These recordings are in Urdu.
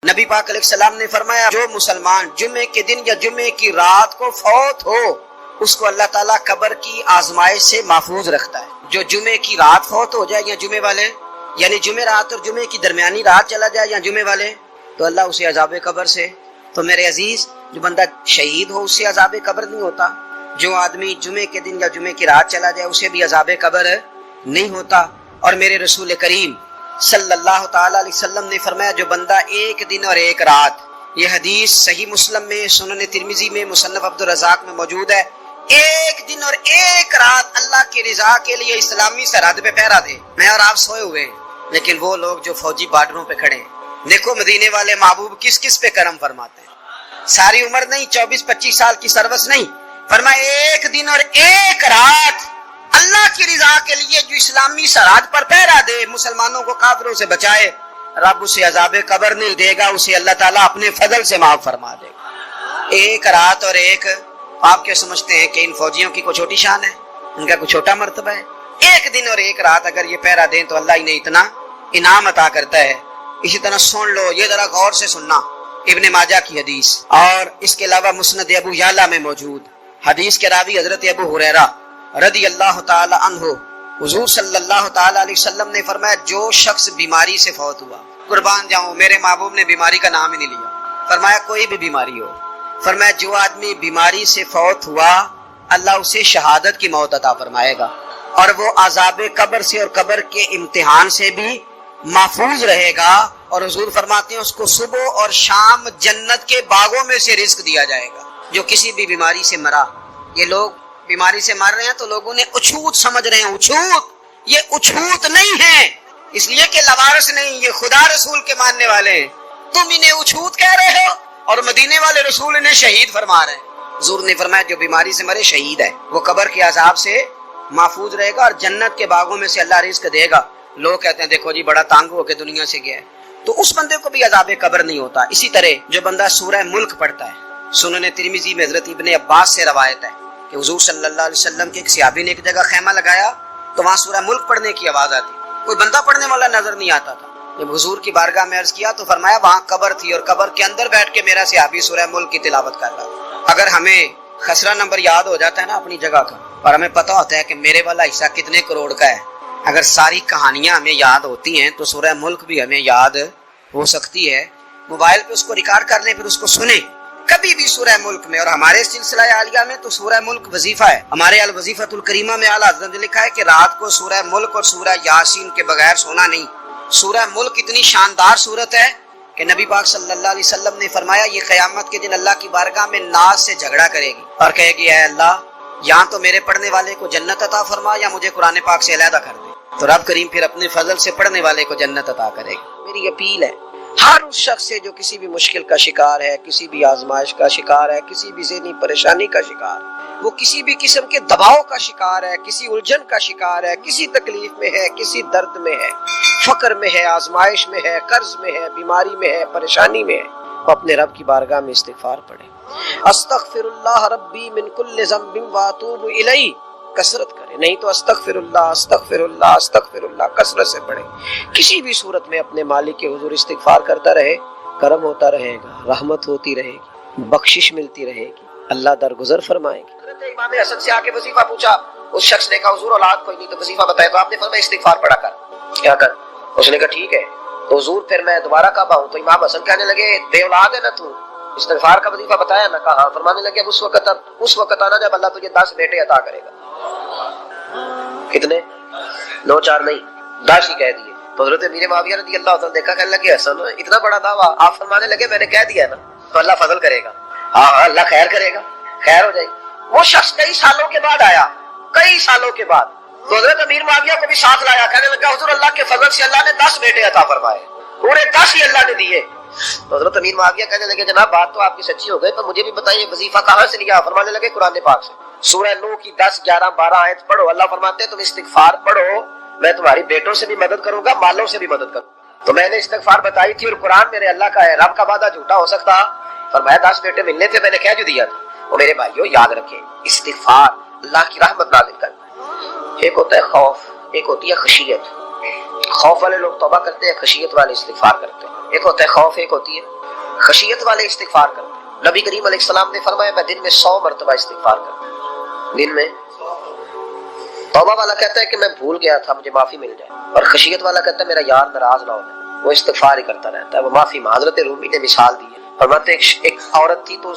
نبی پاک علیہ السلام نے فرمایا جو مسلمان جمعے کے دن یا جمعے کی رات کو فوت ہو اس کو اللہ تعالیٰ قبر کی آزمائش سے محفوظ رکھتا ہے۔ جو جمعے کی رات فوت ہو جائے یا جمعے والے یعنی جمعے رات اور جمعے کی درمیانی رات چلا جائے یا جمعے والے تو اللہ اسے عذاب قبر سے، تو میرے عزیز جو بندہ شہید ہو اس سے عذاب قبر نہیں ہوتا، جو آدمی جمعے کے دن یا جمعے کی رات چلا جائے اسے بھی عذاب قبر نہیں ہوتا۔ اور میرے رسول کریم صلی اللہ تعالی علیہ وسلم نے فرمایا جو بندہ ایک دن اور ایک رات، یہ حدیث صحیح مسلم میں، سنن ترمذی میں، مصنف عبدالرزاق میں موجود ہے، ایک دن اور ایک رات اللہ کی رضا کے لیے اسلامی سرحد پہ پہرا دے۔ میں اور آپ سوئے ہوئے ہیں لیکن وہ لوگ جو فوجی بارڈروں پہ کھڑے ہیں، دیکھو مدینے والے محبوب کس کس پہ کرم فرماتے ہیں۔ ساری عمر نہیں، 24-25 سال کی سروس نہیں، فرمایا ایک دن اور ایک رات اللہ کی رضا کے لیے جو اسلامی سرحد پر پہرا دے، مسلمانوں کو کافروں سے بچائے، رب اسے عذاب قبر نہیں دے گا، اسے اللہ تعالیٰ اپنے فضل سے معاف فرما دے گا۔ ایک رات اور ایک، آپ کیا سمجھتے ہیں کہ ان فوجیوں کی کوئی چھوٹی شان ہے؟ ان کا کوئی چھوٹا مرتبہ ہے؟ ایک دن اور ایک رات اگر یہ پہرا دیں تو اللہ انہیں اتنا انعام عطا کرتا ہے۔ اسی طرح سن لو، یہ ذرا غور سے سننا، ابن ماجہ کی حدیث اور اس کے علاوہ مسند ابو یعلا میں موجود حدیث کے راوی حضرت ابو ہریرہ رضی اللہ تعالی عنہ، حضور صلی اللہ تعالی علیہ وسلم نے فرمایا جو شخص بیماری سے فوت ہوا، قربان جاؤں میرے محبوب نے بیماری کا نام ہی نہیں لیا، فرمایا کوئی بھی بیماری ہو، فرمایا جو آدمی بیماری سے فوت ہوا اللہ اسے شہادت کی موت عطا فرمائے گا اور وہ عذاب قبر سے اور قبر کے امتحان سے بھی محفوظ رہے گا، اور حضور فرماتے ہیں اس کو صبح اور شام جنت کے باغوں میں سے رزق دیا جائے گا۔ جو کسی بھی بیماری سے مرا، یہ لوگ بیماری سے مر رہے ہیں تو لوگوں نے اچھوت سمجھ رہے ہیں، اچھوت، یہ اچھوت نہیں ہے، اس لیے کہ لوارث نہیں، یہ خدا رسول کے ماننے والے ہیں، تم انہیں اچھوت کہہ رہے ہو اور مدینے والے رسول انہیں شہید فرما رہے ہیں۔ حضور نے فرمایا جو بیماری سے مرے شہید ہے، وہ قبر کے عذاب سے محفوظ رہے گا اور جنت کے باغوں میں سے اللہ رزق دے گا۔ لوگ کہتے ہیں دیکھو جی بڑا تانگ ہو کے دنیا سے گیا ہے، تو اس بندے کو بھی عذاب قبر نہیں ہوتا۔ اسی طرح جو بندہ سورہ ملک پڑھتا ہے، سنن ترمذی میں حضرت ابن عباس سے روایت ہے کہ حضور صلی اللہ علیہ وسلم کے ایک صحابی نے ایک جگہ خیمہ لگایا تو وہاں سورہ ملک پڑھنے کی آواز آتی، کوئی بندہ پڑھنے والا نظر نہیں آتا تھا۔ جب حضور کی بارگاہ میں عرض کیا تو فرمایا وہاں قبر تھی اور قبر کے اندر بیٹھ کے میرا صحابی سورہ ملک کی تلاوت کر رہا تھا۔ اگر ہمیں خسرہ نمبر یاد ہو جاتا ہے نا اپنی جگہ کا، اور ہمیں پتہ ہوتا ہے کہ میرے والا حصہ کتنے کروڑ کا ہے، اگر ساری کہانیاں ہمیں یاد ہوتی ہیں تو سورہ ملک بھی ہمیں یاد ہو سکتی ہے۔ موبائل پہ اس کو ریکارڈ کر لیں، پھر اس کو سنیں کبھی بھی سورہ ملک میں۔ اور ہمارے سلسلہ عالیہ میں تو سورہ ملک وظیفہ ہے، ہمارے الوظیفۃ الکریمہ میں اعلیٰ حضرت نے لکھا ہے کہ رات کو سورہ ملک اور سورہ یاسین کے بغیر سونا نہیں۔ سورہ ملک اتنی شاندار صورت ہے کہ نبی پاک صلی اللہ علیہ وسلم نے فرمایا یہ قیامت کے دن اللہ کی بارگاہ میں ناز سے جھگڑا کرے گی اور کہے گی اے اللہ یہاں تو میرے پڑھنے والے کو جنت عطا فرما یا مجھے قرآن پاک سے علیحدہ کر دے، تو رب کریم پھر اپنے فضل سے پڑھنے والے کو جنت عطا کرے گی۔ میری اپیل ہے ہر اس شخص سے جو کسی بھی مشکل کا شکار ہے، کسی بھی آزمائش کا شکار ہے، کسی بھی ذہنی پریشانی کا شکار، وہ کسی بھی قسم کے دباؤ کا شکار ہے، کسی الجھن کا شکار ہے، کسی تکلیف میں ہے، کسی درد میں ہے، فقر میں ہے، آزمائش میں ہے، قرض میں ہے، بیماری میں ہے، پریشانی میں ہے، وہ اپنے رب کی بارگاہ میں استغفار پڑھے، استغفر اللہ ربی من کل ذنب واتوب الیہ، کثرت کرے، نہیں تو استغفر اللہ استغفر اللہ استغفر اللہ کثرت سے پڑھے۔ کسی بھی صورت میں اپنے مالک کے حضور استغفار کرتا رہے، کرم ہوتا رہے گا، رحمت ہوتی رہے گی، بخشش ملتی رہے گی، اللہ درگزر فرمائے گی۔ حضرت امام حسن سے آ کے وظیفہ پوچھا، اس شخص نے کہا حضور اولاد کوئی نہیں تو وظیفہ بتائے، تو آپ نے فرمایا استغفار پڑھا کر، کیا کر؟ اس نے کہا ٹھیک ہے، تو حضور پھر میں دوبارہ کعبہ ہوں، تو امام حسن کہنے لگے بے اولاد ہے نا تو، استغفار کا وظیفہ بتایا نا؟ کہا۔ فرمانے لگے اب اس وقت آنا جب اللہ تجھے 10 بیٹے عطا کرے گا۔ کتنے؟ 9 4 نہیں، 10 ہی کہہ دیے۔ تو حضرت امیر معاویہ رضی اللہ عنہ دیکھا، کہنے لگے حسن اتنا بڑا دعویٰ؟ آپ فرمانے لگے میں نے کہہ دیا نا، تو اللہ فضل کرے گا، ہاں اللہ خیر کرے گا، خیر ہو جائے گی۔ وہ شخص کئی سالوں کے بعد آیا، کئی سالوں کے بعد، تو حضرت امیر معاویہ کو بھی ساتھ لایا، کہنے لگا حضور اللہ کے فضل سے اللہ نے 10 بیٹے عطا فرمائے، پورے 10 ہی اللہ نے دیے۔ تو حضرت امیر معاویہ کہنے لگے جناب بات تو آپ کی سچی ہو گئی، تو مجھے بھی بتائیے وظیفہ کہاں سے لیا؟ فرمانے لگے قرآن پاک سے، سورہ نوح کی 10 11 12 آیت پڑھو، اللہ فرماتے ہیں تم استغفار پڑھو، میں تمہاری بیٹوں سے بھی مدد کروں گا، مالوں سے بھی مدد کروں گا۔ تو میں نے استغفار بتائی تھی اور قرآن میرے اللہ کا ہے، رب کا وعدہ جھوٹا ہو سکتا؟ فرمایا 10 بیٹے ملنے تھے، میں نے کہہ جو دیا تھا۔ وہ میرے بھائیو یاد رکھیں، استغفار اللہ کی رحمت نازل کرنا ہے۔ ایک ہوتا ہے خوف، ایک ہوتی ہے خشیت۔ خوف والے لوگ توبہ کرتے ہیں، خشیت والے استغفار کرتے ہیں۔ ایک ہوتا ہے خوف، ایک ہوتی ہے خشیت والے استغفار کرتے ہیں۔ نبی کریم علیہ السلام نے فرمایا میں دن میں 100 مرتبہ استغفار کرتا ہوں، دن میں۔ توبہ والا کہتا ہے کہ میں بھول گیا تھا، مجھے معافی مل جائے، اور خشیت والا کہتا ہے میرا یار ناراض نہ ہو جائے، وہ استغفار ہی کرتا رہتا ہے، وہ معافی۔ حضرت رومی نے مثال دی ہے، فرماتے ایک عورت تھی تو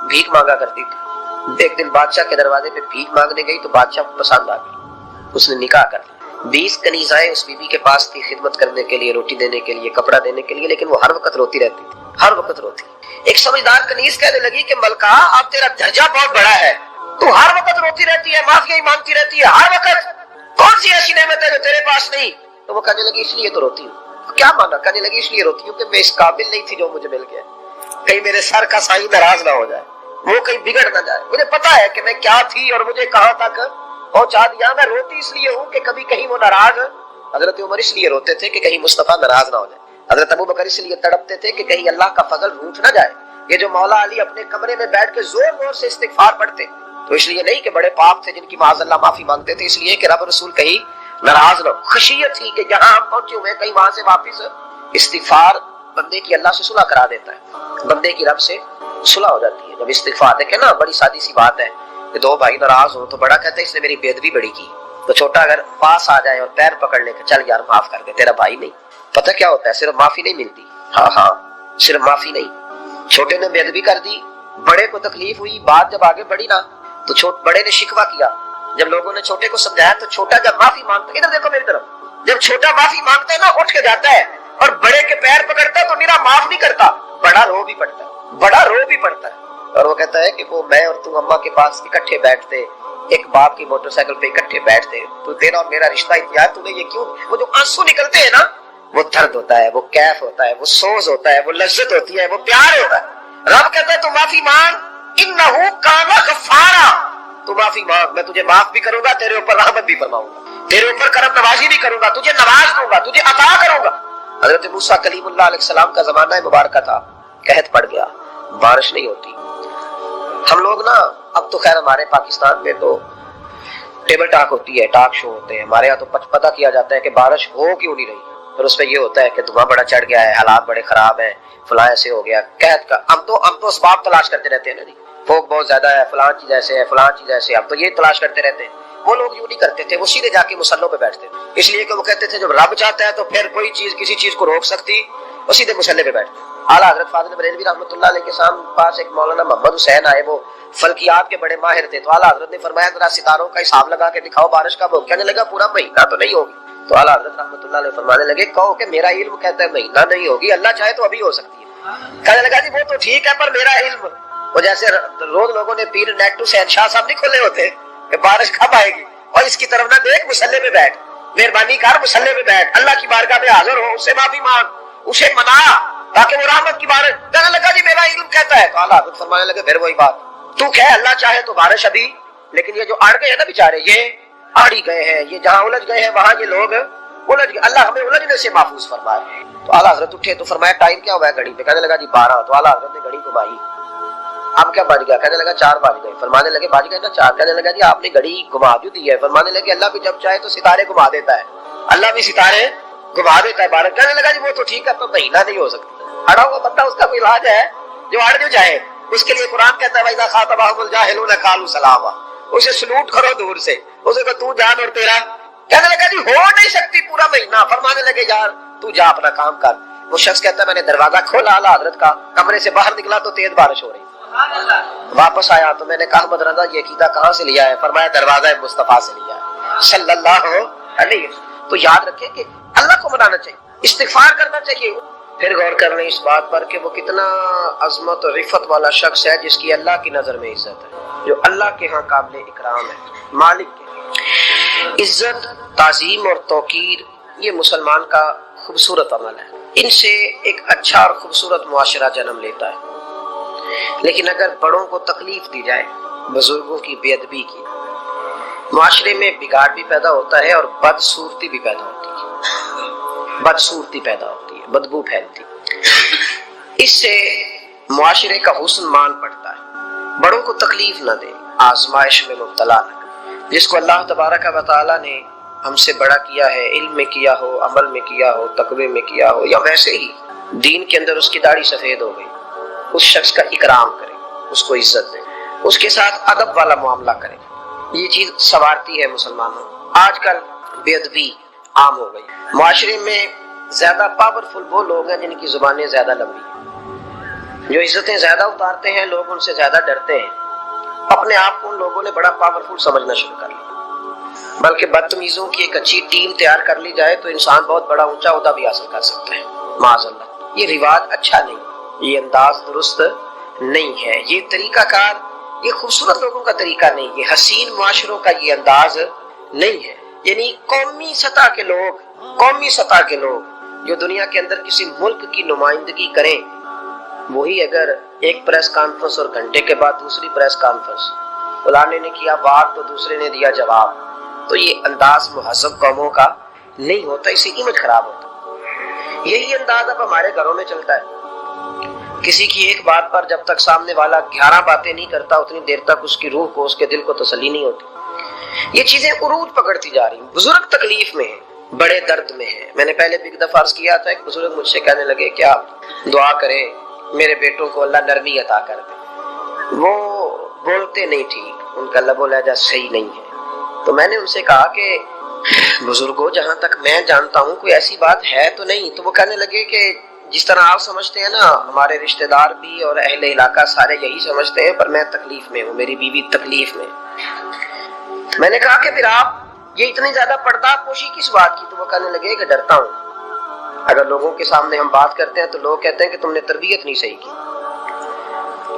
بھیک مانگا کرتی تھی، ایک دن بادشاہ کے دروازے پہ بھیک مانگنے گئی تو بادشاہ کو پسند آ گئی، اس نے نکاح کر لیا۔ 20 کنیزائیں اس بی بی کے پاس تھی خدمت کرنے کے لیے، روٹی دینے کے لیے، کپڑا دینے کے لیے، لیکن وہ ہر وقت روتی رہتی تھی، ہر وقت روتی۔ ایک سمجھدار کنیز کہنے لگی کہ ملکہ اب تیرا درجہ بہت بڑا ہے، تو ہر وقت روتی رہتی ہے، معافی ہی مانگتی رہتی ہے ہر وقت، کون سی ایسی نعمت ہے جو تیرے پاس نہیں؟ تو وہ کہنے لگی اس لیے تو روتی ہوں۔ کیا مانا؟ کہنے لگی اس لیے روتی ہوں کہ میں اس قابل نہیں تھی جو مجھے مل گیا، کہیں میرے سر کا سائیں ناراض نہ ہو جائے، وہ کہیں بگڑ نہ جائے، مجھے پتا ہے کہ میں کیا تھی اور مجھے کہاں تک پہنچا دیا، میں روتی اس لیے ہوں کہ کبھی کہیں وہ ناراض۔ حضرت عمر اس لیے روتے تھے کہ کہیں مصطفیٰ ناراض نہ ہو جائے، حضرت ابو بکر اس لیے تڑپتے تھے کہ کہیں اللہ کا فضل روٹ نہ جائے۔ یہ جو مولا علی اپنے کمرے میں بیٹھ کے زور زور سے استغفار پڑھتے تو اس لیے نہیں کہ بڑے پاک تھے جن کی معاذ اللہ معافی مانگتے تھے، اس لیے کہ رب رسول کہیں ناراض نہ ہو۔ خشیت تھی کہ جہاں ہم پہنچے ہوئے کہیں وہاں سے واپس۔ استغفار بندے کی اللہ سے صلح کرا دیتا ہے، بندے کی رب سے صلح ہو جاتی ہے جب استغفار۔ دیکھیں نا بڑی سادی سی بات ہے کہ دو بھائی ناراض ہوں تو بڑا کہتا ہے اس نے میری بے ادبی بڑی کی، تو چھوٹا اگر پاس آ جائے اور پیر پکڑ لے کہ چل یار معاف کر دے، تیرا بھائی نہیں۔ پتہ کیا ہوتا ہے؟ صرف معافی نہیں ملتی، ہاں صرف معافی نہیں، چھوٹے نے بے ادبی کر دی، بڑے کو تکلیف ہوئی، بات جب آگے بڑھی نا تو بڑے نے شکوہ کیا، جب لوگوں نے چھوٹے کو سمجھایا تو چھوٹا جب معافی مانگتا ہے، ادھر دیکھو میری طرف، جب چھوٹا معافی مانگتا ہے نا اٹھ کے جاتا ہے اور بڑے کے پیر پکڑتا ہے تو میرا معاف نہیں کرتا، بڑا رو بھی پڑتا ہے، بڑا رو بھی پڑتا ہے، اور وہ کہتا ہے کہ وہ میں اور تم اماں کے پاس اکٹھے بیٹھتے، ایک باپ کی موٹر سائیکل پہ اکٹھے بیٹھتے، تو تیرا اور میرا رشتہ اتنا ہے، تو نے یہ کیوں؟ وہ جو آنسو نکلتے ہیں نا وہ درد ہوتا ہے، وہ کیف ہوتا ہے، وہ سوز ہوتا ہے، وہ لذت ہوتی ہے، وہ پیار ہوتا ہے۔ رب کہتا ہے تو معافی مانگ، انہو کان غفارا، تو معافی مانگ، میں تجھے معاف بھی کروں گا، تیرے اوپر رحمت بھی فرماؤں گا، تیرے اوپر کرم نوازی بھی کروں گا، تجھے نواز دوں گا، تجھے عطا کروں گا۔ حضرت موسیٰ کلیم اللہ علیہ السلام کا زمانہ مبارکہ تھا، قحط پڑ گیا، بارش نہیں ہوتی۔ ہم لوگ نا اب تو خیر ہمارے پاکستان میں تو ٹیبل ٹاک ہوتی ہے، ٹاک شو ہوتے ہیں، ہمارے یہاں تو پتہ کیا جاتا ہے کہ بارش ہو کیوں نہیں رہی، پھر اس پہ یہ ہوتا ہے کہ دھواں بڑا چڑھ گیا ہے، حالات بڑے خراب ہیں، فلاں ایسے ہو گیا، قحط کا۔ ہم تو اسباب تلاش کرتے رہتے ہیں نا، فوق بہت زیادہ ہے، فلاں چیز ایسے ہے، فلاں چیز ایسے، اب تو یہ تلاش کرتے رہتے ہیں۔ وہ لوگ یوں نہیں کرتے تھے، وہ سیدھے جا کے مصلوں پہ بیٹھتے تھے، اس لیے کہ وہ کہتے تھے جب رب چاہتا ہے تو پھر کوئی چیز کسی چیز کو روک سکتی، وہ سیدھے مصلے پہ بیٹھتے۔ اعلیٰ حضرت فاضل بریلوی رحمۃ اللہ علیہ کے پاس ایک مولانا محمد حسین آئے، وہ فلکیات کے بڑے ماہر تھے، تو اعلیٰ حضرت نے فرمایا ذرا ستاروں کا حساب لگا کے دکھاؤ بارش کب ہوگی؟ کہنے لگا پورا مہینہ تو نہیں ہوگی۔ تو اعلیٰ حضرت رحمۃ اللہ علیہ فرمانے لگے کہو کہ میرا علم کہتا ہے مہینہ نہیں ہوگی، اللہ چاہے تو ابھی ہو سکتی ہے۔ کہنے لگا جی وہ تو ٹھیک ہے پر میرا علم، وہ جیسے روز لوگوں نے پیر نیٹ ٹو سین شاہ صاحب نہیں کھولے ہوتے کہ بارش کب آئے گی، اور اس کی طرف نہ دیکھ، مصلے پہ بیٹھ، مہربانی کر مصلے پہ بیٹھ، اللہ کی بارگاہ میں حاضر ہو، اس سے معافی مانگ، اسے منا تاکہ وہ رحمت کی بارش۔ کہنے لگا جی میرا علم کہتا ہے، تو اعلیٰ حضرت فرمانے لگے پھر وہی بات، تو کہ اللہ چاہے تو بارش ابھی، لیکن یہ جو اڑ گئے ہیں نا بیچارے، یہ اڑ ہی گئے ہیں، یہ جہاں الجھ گئے ہیں وہاں یہ لوگ الجھ گئے، اللہ ہمیں الجھنے سے محفوظ فرمائے۔ تو اعلیٰ حضرت اٹھے تو فرمایا ٹائم کیا ہوا ہے گھڑی پہ؟ کہنے لگا جی 12۔ تو اعلیٰ حضرت نے گھڑی کو بائی، اب کیا بج گیا؟ کہنے لگا 4 بج گئے۔ فرمانے لگے بج گئے نا 4؟ کہنے لگا جی آپ نے گھڑی گھما کیوں دی ہے؟ فرمانے لگے اللہ بھی جب چاہے تو ستارے گھما دیتا ہے، اللہ بھی ستارے گھما دیتا ہے بارش۔ کہنے لگا جی وہ تو ٹھیک ہے پر مہینہ نہیں ہو سکتا، اڑا ہوا بندہ اس کا کوئی علاج ہے جو اڑ جو جائے، اس کے لیے قرآن کہتا ہے وَإِذَا خَاطَبَهُمُ الْجَاهِلُونَ قَالُوا سَلَامًا، اسے سلوٹ کرو دور سے، اسے کہ تو جان اور تیرا۔ کہنے لگا جی ہو نہیں سکتی پورا مہینہ۔ فرمانے لگے یار تو جا اپنا کام کر۔ وہ شخص کہتا ہے میں نے دروازہ کھولا اعلیٰ حضرت کا، کمرے سے باہر نکلا تو تیز بارش ہو رہی، واپس آیا تو میں نے کہا احمد رضا یہ عقیدہ کہاں سے لیا ہے؟ فرمایا دروازہ مصطفیٰ سے لیا ہے صلی اللہ علیہ۔ تو یاد رکھیں کہ اللہ کو منانا چاہیے، استغفار کرنا چاہیے۔ پھر غور کر لیں اس بات پر کہ وہ کتنا عظمت اور رفت والا شخص ہے جس کی اللہ کی نظر میں عزت ہے، جو اللہ کے ہاں قابل اکرام ہے، مالک کے۔ عزت، تعظیم اور توقیر یہ مسلمان کا خوبصورت عمل ہے، ان سے ایک اچھا اور خوبصورت معاشرہ جنم لیتا ہے۔ لیکن اگر بڑوں کو تکلیف دی جائے، بزرگوں کی بے ادبی کی، معاشرے میں بگاڑ بھی پیدا ہوتا ہے اور بدصورتی بھی پیدا ہوتی ہے، بدصورتی پیدا ہوتی ہے، بدبو پھیلتی ہے، اس سے معاشرے کا حسن مان پڑتا ہے۔ بڑوں کو تکلیف نہ دے، آزمائش میں مبتلا نہ کرے۔ جس کو اللہ تبارک و تعالی نے ہم سے بڑا کیا ہے، علم میں کیا ہو، عمل میں کیا ہو، تقوی میں کیا ہو، یا ویسے ہی دین کے اندر اس کی داڑھی سفید ہو گئی، اس شخص کا اکرام کرے، اس کو عزت دے، اس کے ساتھ ادب والا معاملہ کرے، یہ چیز سنوارتی ہے مسلمانوں۔ آج کل بے ادبی عام ہو گئی، معاشرے میں زیادہ پاورفل وہ لوگ ہیں جن کی زبانیں زیادہ لمبی ہیں، جو عزتیں زیادہ اتارتے ہیں، لوگ ان سے زیادہ ڈرتے ہیں، اپنے آپ کو ان لوگوں نے بڑا پاورفل سمجھنا شروع کر لیا۔ بلکہ بدتمیزوں کی ایک اچھی ٹیم تیار کر لی جائے تو انسان بہت بڑا اونچا عہدہ بھی حاصل کر سکتا ہے، معاذ اللہ۔ یہ رواج اچھا نہیں، یہ انداز درست نہیں ہے، یہ طریقہ کار، یہ خوبصورت لوگوں کا طریقہ نہیں، یہ حسین معاشروں کا یہ انداز نہیں ہے۔ یعنی قومی سطح کے لوگ جو دنیا کے اندر کسی ملک کی نمائندگی کریں، وہی اگر ایک پریس کانفرنس اور گھنٹے کے بعد دوسری پریس کانفرنس، فلانے نے کیا بات تو دوسرے نے دیا جواب، تو یہ انداز مہذب قوموں کا نہیں ہوتا، اس سے امیج خراب ہوتا۔ یہی انداز اب ہمارے گھروں میں چلتا ہے، کسی کی ایک بات پر جب تک سامنے والا 11 باتیں نہیں کرتا اتنی دیر تک اس کی روح کو، اس کے دل کو تسلی نہیں ہوتی۔ یہ چیزیں عروج پکڑتی جا رہی ہیں، بزرگ تکلیف میں ہیں، بڑے درد میں ہیں۔ میں نے پہلے بھی ایک دفعہ عرض کیا تھا، ایک بزرگ مجھ سے کہنے لگے کہ آپ دعا کریں میرے بیٹوں کو اللہ نرمی عطا کر دے، وہ بولتے نہیں ٹھیک، ان کا لب و لہجہ صحیح نہیں ہے۔ تو میں نے ان سے کہا کہ بزرگوں، جہاں تک میں جانتا ہوں کوئی ایسی بات ہے تو نہیں۔ تو وہ کہنے لگے کہ جس طرح آپ سمجھتے ہیں نا، ہمارے رشتہ دار بھی اور اہل علاقہ سارے یہی سمجھتے ہیں، پر میں تکلیف میں ہوں، میری بیوی تکلیف میں۔ میں نے کہا کہ پھر آپ یہ اتنی زیادہ پردہ پوشی کس بات کی؟ تو وہ کہنے لگے کہ ڈرتا ہوں، اگر لوگوں کے سامنے ہم بات کرتے ہیں تو لوگ کہتے ہیں کہ تم نے تربیت نہیں صحیح کی،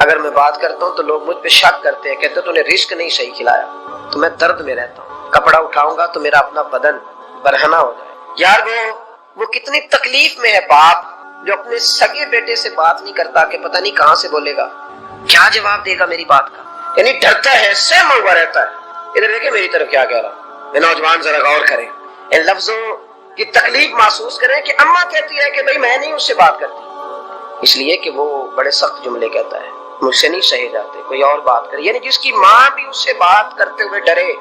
اگر میں بات کرتا ہوں تو لوگ مجھ پہ شک کرتے ہیں، کہتے ہیں تو نے رزق نہیں صحیح کھلایا، تو میں درد میں رہتا ہوں، کپڑا اٹھاؤں گا تو میرا اپنا بدن برہنہ ہو جائے۔ یار وہ کتنی تکلیف میں ہے باپ جو اپنے سگے بیٹے سے بات نہیں کرتا کہ پتہ نہیں کہاں سے بولے گا، کیا جواب دے گا میری بات کا، یعنی ڈرتا ہے، سہما ہوا رہتا ہے۔ ادھر دیکھیں میری طرف کیا کہہ رہا ہوں، یہ نوجوان ذرا غور کریں، ان لفظوں کی تکلیف محسوس کریں کہ اماں کہتی ہے کہ بھئی میں نہیں اس سے بات کرتی، اس لیے کہ وہ بڑے سخت جملے کہتا ہے، مجھ سے نہیں سہے جاتے، کوئی اور بات کرے۔ یعنی جس کی ماں بھی اس سے بات کرتے ہوئے ڈرے،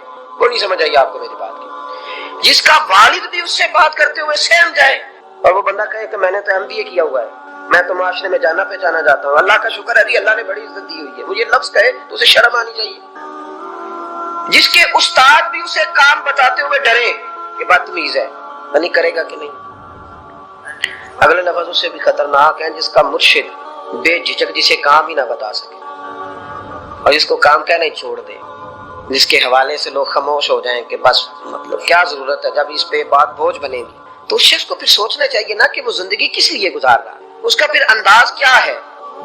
وہ نہیں سمجھ آئی آپ کو میری بات کی، جس کا والد بھی اس سے بات کرتے ہوئے سہم جائے، اور وہ بندہ کہے کہ میں نے تو MBA کیا ہوا ہے، میں تو معاشرے میں جانا پہچانا جاتا ہوں، اللہ کا شکر ہے، اللہ نے بڑی عزت دی ہوئی ہے، وہ یہ لفظ کہے تو اسے شرم آنی چاہیے۔ جس کے استاد بھی اسے کام بتاتے ہوئے ڈرے کہ بدتمیز ہے، نہیں کرے گا کہ نہیں۔ اگلے لفظ اس سے بھی خطرناک ہے، جس کا مرشد بے جھجک جسے کام ہی نہ بتا سکے اور جس کو کام کہنا ہی چھوڑ دے، جس کے حوالے سے لوگ خاموش ہو جائیں کہ بس مطلب کیا ضرورت ہے، جب اس پہ بات بوجھ بنے گی تو اس شخص کو پھر سوچنا چاہیے نا کہ وہ زندگی کس لیے گزار رہا ہے، اس کا پھر انداز کیا ہے۔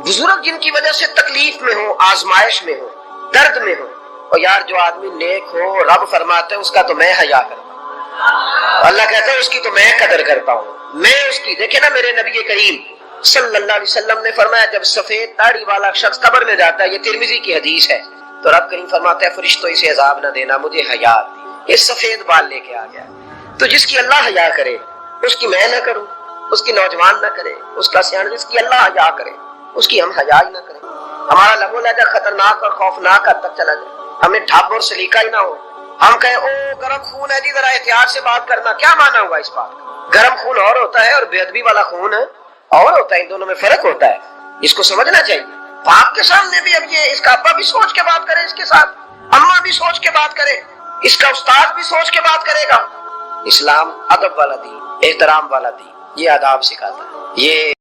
بزرگ جن کی وجہ سے تکلیف میں ہو، آزمائش میں ہو، درد میں ہو، اور یار جو آدمی نیک ہو، رب فرماتا ہے اس کا تو میں حیا کرتا ہوں، اللہ کہتا ہے اس کی تو میں قدر کرتا ہوں، میں اس کی۔ دیکھیں نا میرے نبی کریم صلی اللہ علیہ وسلم نے فرمایا جب سفید داڑھی والا شخص قبر میں جاتا ہے، یہ ترمذی کی حدیث ہے، تو رب کریم فرماتا ہے فرشتوں اسے عذاب نہ دینا، مجھے حیا دی، یہ سفید بال لے کے آ گیا۔ تو جس کی اللہ حیا کرے اس کی میں نہ کروں، اس کی نوجوان نہ کرے، اس کا سیاح، جس کی اللہ حیا کرے اس کی ہم حیا ہی نہ کریں، ہمارا لب و لہجہ خطرناک اور خوفناک حد تک چلا جائے، ہمیں ڈھب اور سلیقہ ہی نہ ہو، ہم کہیں او گرم خون ہے جی ذرا احتیاط سے بات کرنا، کیا مانا ہوا اس بات کا؟ گرم خون اور ہوتا ہے اور بے ادبی والا خون اور ہوتا ہے، ان دونوں میں فرق ہوتا ہے، اس کو سمجھنا چاہیے۔ باپ کے سامنے بھی اب یہ اس کا ابا بھی سوچ کے بات کرے، اس کے ساتھ اماں بھی سوچ کے بات کرے، اس کا استاد بھی سوچ کے بات کرے گا۔ اسلام ادب والا دین، احترام والا دین، یہ آداب سکھاتا ہے، یہ